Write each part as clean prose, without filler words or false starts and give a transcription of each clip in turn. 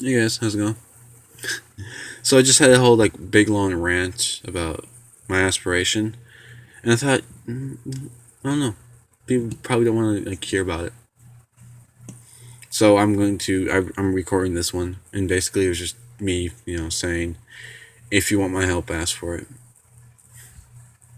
Hey guys, how's it going? So I just had a whole big long rant about my aspiration, and I thought, I don't know, people probably don't want to hear about it. So I'm recording this one, and basically it was just me, saying, if you want my help, ask for it.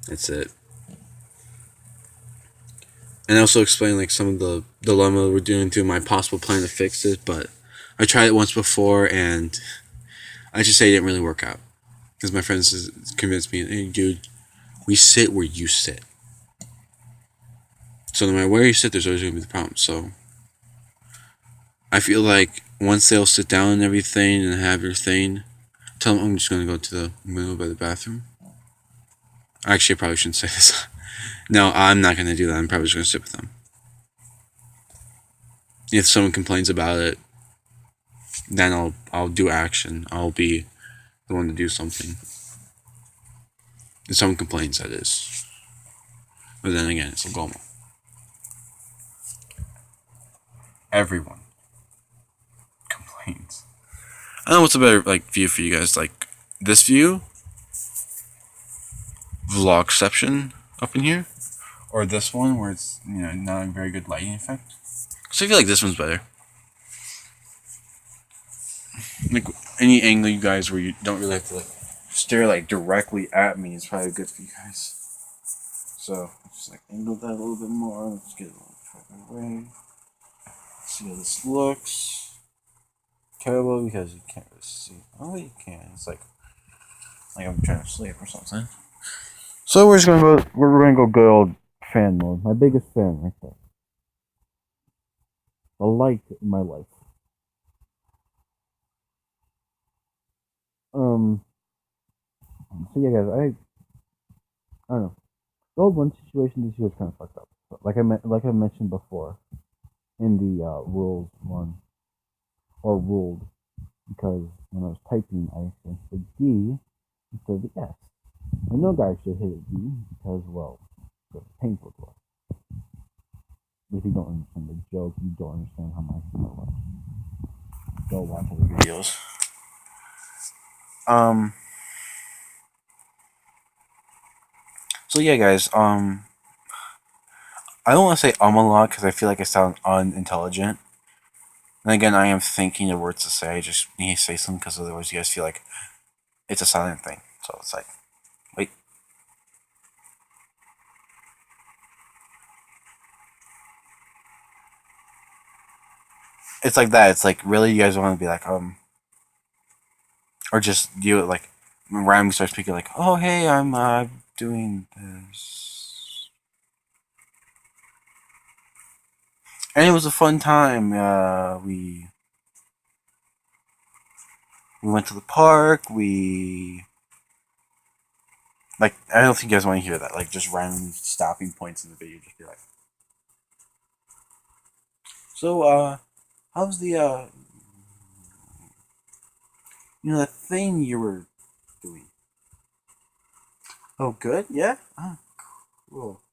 That's it. And I also explain some of the dilemma we're doing through my possible plan to fix it, but I tried it once before, and I just say it didn't really work out because my friends convinced me, hey dude, we sit where you sit. So no matter where you sit, there's always gonna be the problem. So I feel like once they'll sit down and everything and have your thing, tell them I'm just gonna go to the middle by the bathroom. Actually, I probably shouldn't say this. No, I'm not gonna do that. I'm probably just gonna sit with them. If someone complains about it, then I'll do action. I'll be the one to do something. If someone complains, that is. But then again, it's a goal. Everyone complains. I don't know what's a better view for you guys. Like this view, vlogception up in here, or this one where it's not a very good lighting effect. So I feel like this one's better. Like any angle you guys where you don't really have to stare directly at me is probably good for you guys. So just angle that a little bit more. Let's get a little further away. See how this looks. Terrible because you can't really see. Oh, you can. It's like I'm trying to sleep or something. So we're just gonna go. We're gonna go good old fan mode. My biggest fan right there. The light in my life. Um. So yeah, guys. I don't know. The old one situation this year was kind of fucked up. Like I mentioned before in the rules one or ruled because when I was typing I accidentally hit D instead of the S. I know guys should hit a D because well, it's painful to us. If you don't understand the joke, you don't understand how my humor works. Go watch other videos. Um. So yeah, guys. I don't want to say a lot because I feel like I sound unintelligent. And again, I am thinking of words to say. I just need to say something because otherwise, you guys feel like it's a silent thing. So it's like, wait. It's like that. It's like really, you guys want to be like or just do it randomly start speaking oh hey, I'm doing this, and it was a fun time. We went to the park. We I don't think you guys want to hear that. Just random stopping points in the video. Just be like, so how's the that thing you were doing? Oh, good. Yeah. Ah, cool.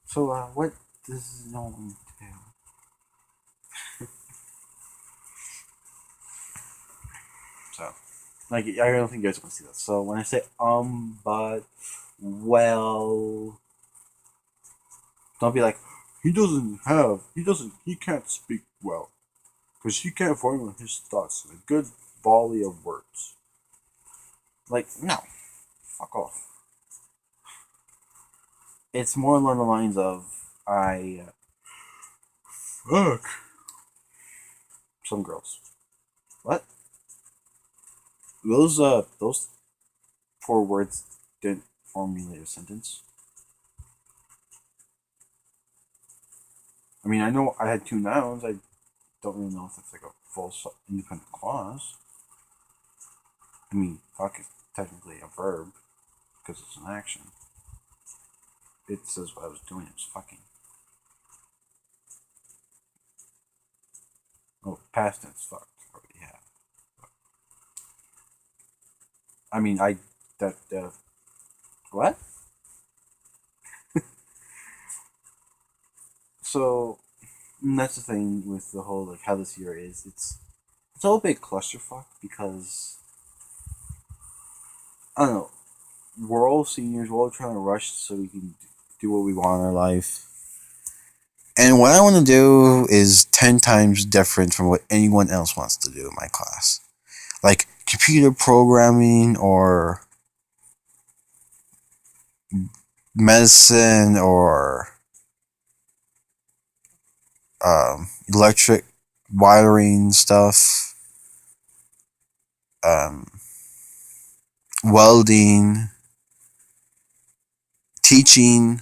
So what does it all entail? So I don't think you guys want to see that. So when I say but well, don't be like he can't speak well because he can't formulate his thoughts in a good volley of words. No, fuck off. It's more along the lines of I fuck some girls. What? Those four words didn't formulate a sentence. I mean, I know I had two nouns. I don't really know if it's a full independent clause. I mean, fuck is technically a verb because it's an action. It says what I was doing. It was fucking. Oh, past tense fucked. Already have. I mean, I that what? So And that's the thing with the whole like how this year is. It's all a big clusterfuck because I don't know. We're all seniors. We're all trying to rush so we can do what we want in our life. And what I want to do is 10 times different from what anyone else wants to do in my class. Like computer programming or medicine or electric wiring stuff, um, welding, teaching.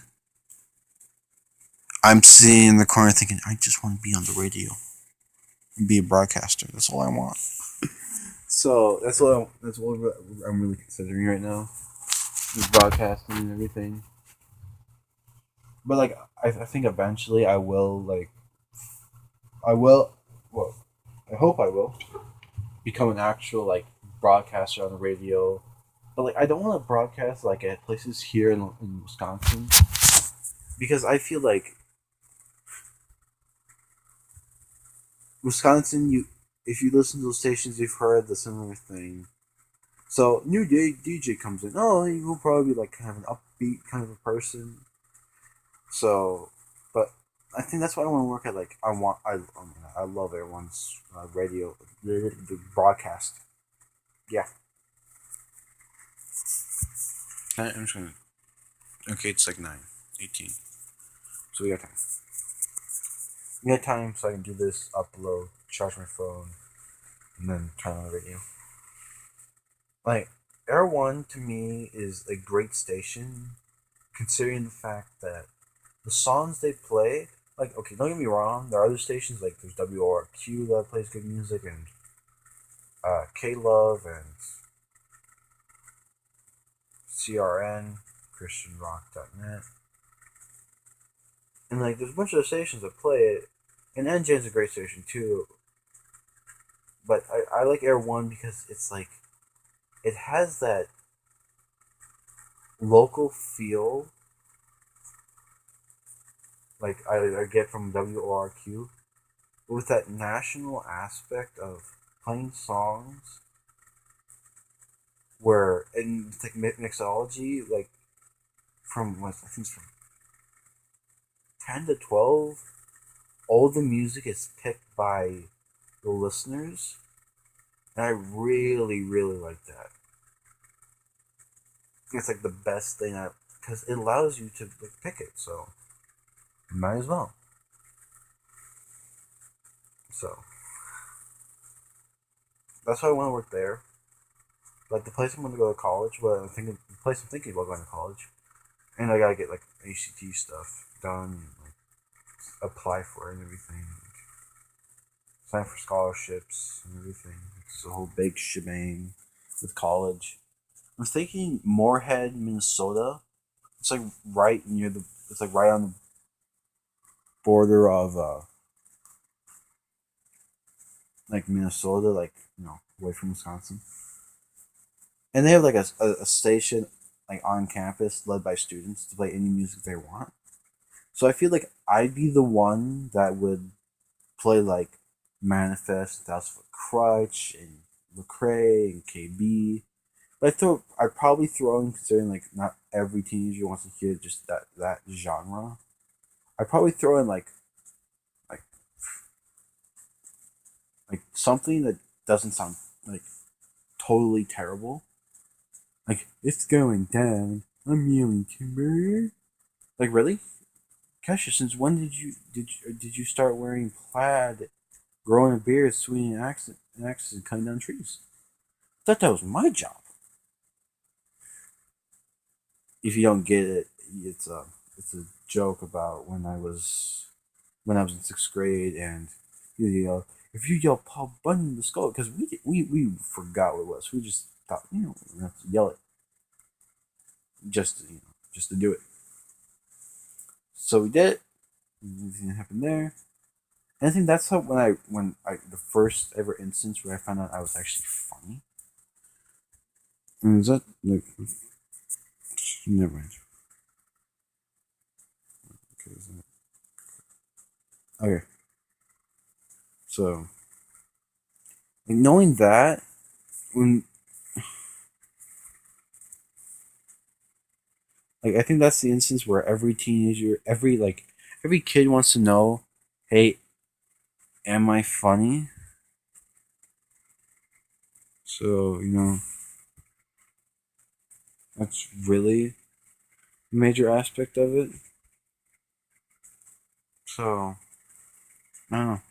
I'm sitting in the corner thinking, I just want to be on the radio and be a broadcaster. That's all I want. So that's what I'm really considering right now, is broadcasting and everything. But like, I think eventually I will, well, I hope I will become an actual like broadcaster on the radio. But like, I don't want to broadcast like at places here in Wisconsin because I feel like Wisconsin, you if you listen to those stations, you've heard the similar thing. So DJ comes in. Oh, he'll probably be like kind of an upbeat kind of a person. So, but I think that's why I want to work at. Like I love everyone's radio, the broadcast. Yeah. I'm just gonna. Okay, it's like 9:18. So we got time. We got time, so I can do this, upload, charge my phone, and then turn on the radio. Like Air One to me is a great station, considering the fact that the songs they play. Like, okay, don't get me wrong. There are other stations like there's WRQ that plays good music, and K Love and CRN, ChristianRock.net, and like there's a bunch of stations that play it. And NJ's a great station too, but I like Air One because it's like it has that local feel like I get from WORQ, with that national aspect of playing songs where and it's like mixology, like from what I think it's from 10 to 12, all the music is picked by the listeners, and I really really like that. It's like the best thing I because it allows you to like, pick it, so might as well. So that's why I want to work there. Like the place I'm going to go to college, but the place I'm thinking about going to college, and I gotta get like ACT stuff done, and, like apply for it and everything, like, sign for scholarships and everything. It's a whole big shebang with college. I was thinking Moorhead, Minnesota. It's like right near the. It's like right on the border of like Minnesota, like away from Wisconsin. And they have like a station like on campus led by students to play any music they want. So I feel like I'd be the one that would play like Manifest, Thousand Foot Crutch, and Lecrae and KB. But I'd probably throw in, considering like not every teenager wants to hear just that genre. I'd probably throw in like like something that doesn't sound like totally terrible. Like it's going down. I'm yelling timber. Like really, Kesha? Since when did you start wearing plaid, growing a beard, swinging axes, and cutting down trees? I thought that was my job. If you don't get it, it's a joke about when I was in 6th grade, and you yell if you yell Paul Bunyan the skull, because we forgot what it was. We just thought we have to yell it just to do it. So we did it. Anything happened there. And I think that's how when I the first ever instance where I found out I was actually funny. And is that like never mind. Okay, okay. So, like, knowing that, when like I think that's the instance where every teenager, every kid wants to know, hey, am I funny? So that's really a major aspect of it. So I don't know,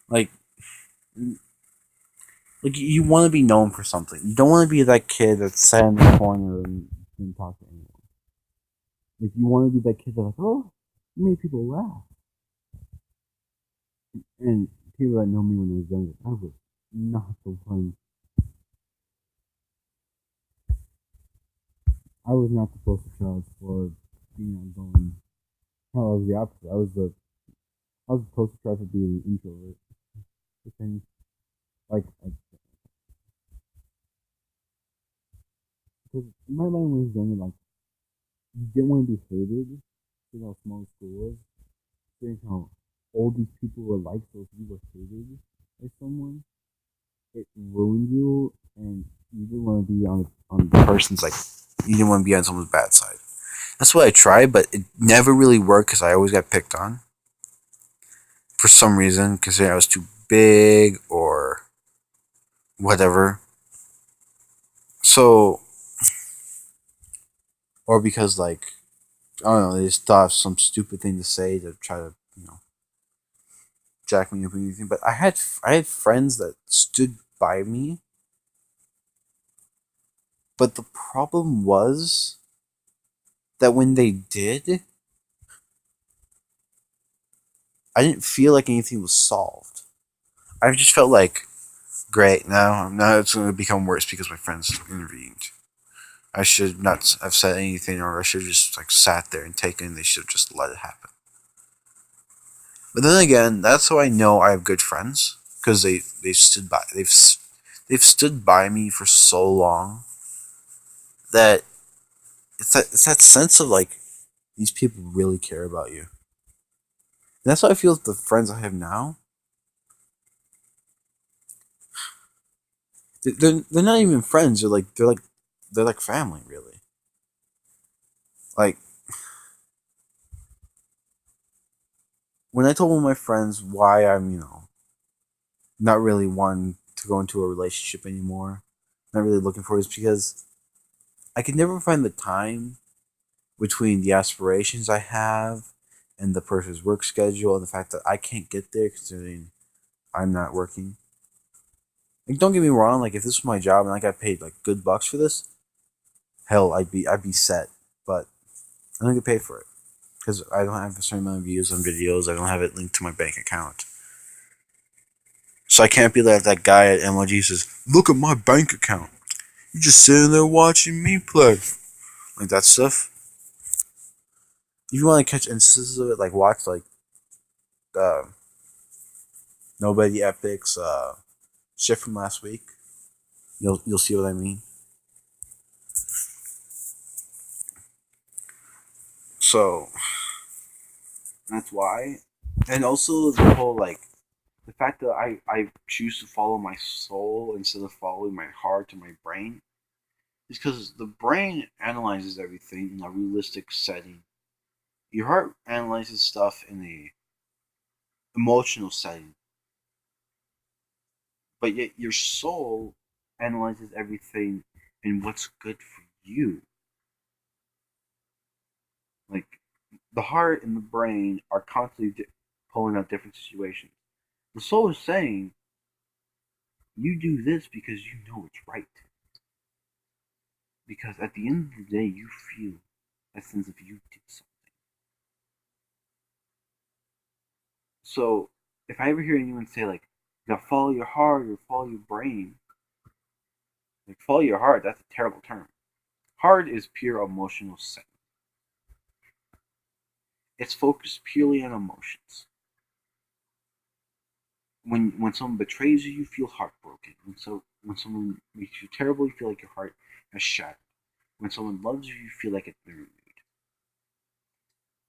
like you want to be known for something. You don't want to be that kid that's sat in the corner and didn't talk to anyone. Like you want to be that kid that's like, oh, you made people laugh. And people that know me when I was younger, I was not so funny. I was not the poster child for being outgoing. Hell, I was the opposite. I was the poster child for being an introvert. The thing, like, because in my mind when I was younger, like, you didn't want to be hated. You know how small school was. Seeing how old these people were like, so if you were hated by someone, it ruined you, and you didn't want to be on the person's like, you didn't want to be on someone's bad side. That's what I tried, but it never really worked because I always got picked on for some reason, considering I was too big or whatever. So, or because like I don't know, they just thought of some stupid thing to say to try to jack me up or anything. But I had friends that stood by me, but the problem was that when they did, I didn't feel like anything was solved. I just felt like, great, now it's going to become worse because my friends intervened. I should not have said anything, or I should have just like sat there and taken. They should have just let it happen. But then again, that's how I know I have good friends because they stood by they've stood by me for so long that it's that sense of like these people really care about you. And that's how I feel with the friends I have now. They're not even friends. They're like family, really. Like when I told one of my friends why I'm not really wanting to go into a relationship anymore, not really looking for it, is because I could never find the time between the aspirations I have and the person's work schedule and the fact that I can't get there considering I'm not working. Like, don't get me wrong. Like, if this was my job and I got paid like good bucks for this, hell, I'd be set. But I don't get paid for it because I don't have a certain amount of views on videos. I don't have it linked to my bank account. So I can't be like that guy at MLG says, "Look at my bank account. You're just sitting there watching me play." Like that stuff. If you want to catch instances of it, like watch like uh, Nobody Epic's shit from last week. You'll see what I mean. So that's why, and also the whole like the fact that I choose to follow my soul instead of following my heart and my brain is because the brain analyzes everything in a realistic setting. Your heart analyzes stuff in a emotional setting, but yet your soul analyzes everything in what's good for you. Like the heart and the brain are constantly pulling out different situations. The soul is saying, you do this because you know it's right. Because at the end of the day, you feel a sense of you did something. So if I ever hear anyone say like, you gotta follow your heart or follow your brain, like follow your heart, that's a terrible term. Heart is pure emotional setting. It's focused purely on emotions. When someone betrays you, you feel heartbroken. When someone makes you terrible, you feel like your heart has shattered. When someone loves you, you feel like it's been renewed.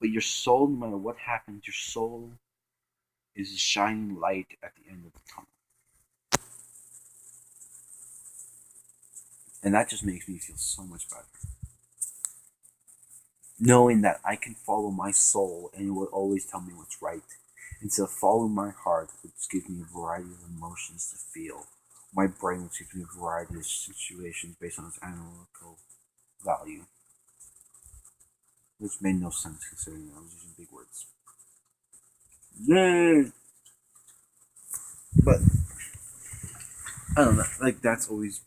But your soul, no matter what happens, your soul is a shining light at the end of the tunnel. And that just makes me feel so much better. Knowing that I can follow my soul and it will always tell me what's right. Instead of following my heart, which gives me a variety of emotions to feel. My brain, which gives me a variety of situations based on its analytical value. Which made no sense considering I was using big words. Yay! But, I don't know, like, that's always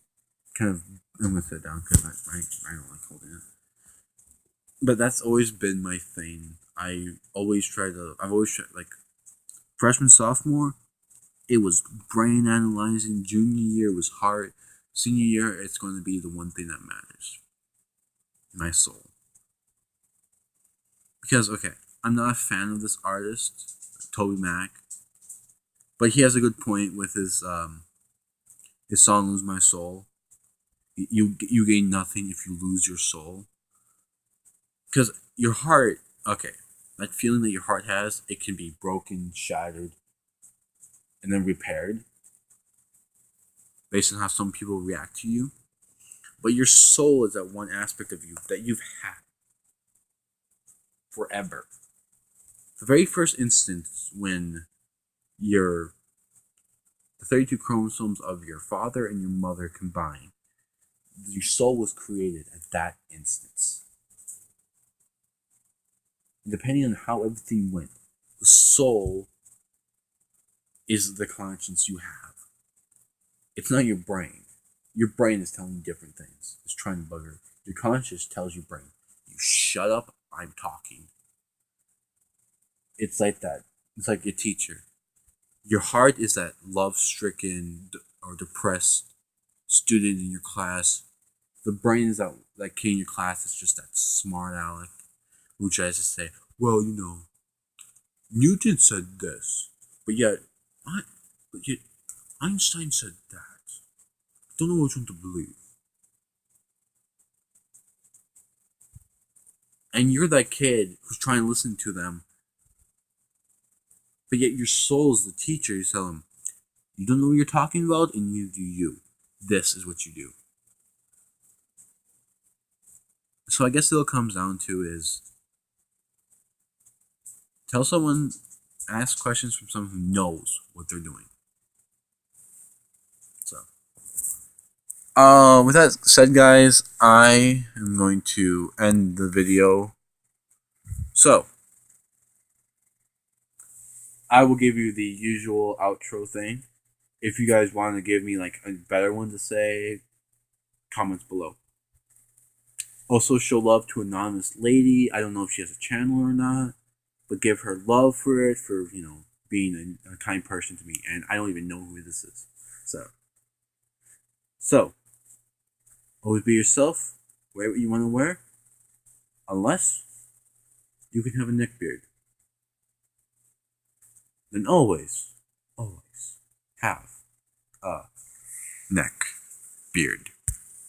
kind of, I'm gonna sit down because I don't like holding it. But that's always been my thing. I've always tried, like, freshman, sophomore, it was brain analyzing. Junior year was hard. Senior year, it's going to be the one thing that matters. My soul. Because, okay, I'm not a fan of this artist, Toby Mac, but he has a good point with his song "Lose My Soul." You gain nothing if you lose your soul. Because your heart, okay, that feeling that your heart has, it can be broken, shattered, and then repaired based on how some people react to you. But your soul is that one aspect of you that you've had forever. The very first instance when the 32 chromosomes of your father and your mother combined, your soul was created at that instance. And depending on how everything went, the soul is the conscience you have. It's not your brain. Your brain is telling you different things. It's trying to bugger. Your conscience tells your brain, you shut up, I'm talking. It's like that. It's like your teacher. Your heart is that love-stricken or depressed student in your class. The brain is that kid in your class that's just that smart aleck who tries to say, well, Newton said this, but yet Einstein said that. I don't know which one to believe. And you're that kid who's trying to listen to them, but yet your soul is the teacher. You tell them, you don't know what you're talking about, and you do you. This is what you do. So I guess what it comes down to is ask questions from someone who knows what they're doing. So, with that said, guys, I am going to end the video. So, I will give you the usual outro thing. If you guys want to give me like a better one to say, comments below. Also, show love to Anonymous Lady. I don't know if she has a channel or not, but give her love for it, for, being a kind person to me. And I don't even know who this is. So, always be yourself. Wear what you want to wear. Unless you can have a neck beard. Then always have a neck beard.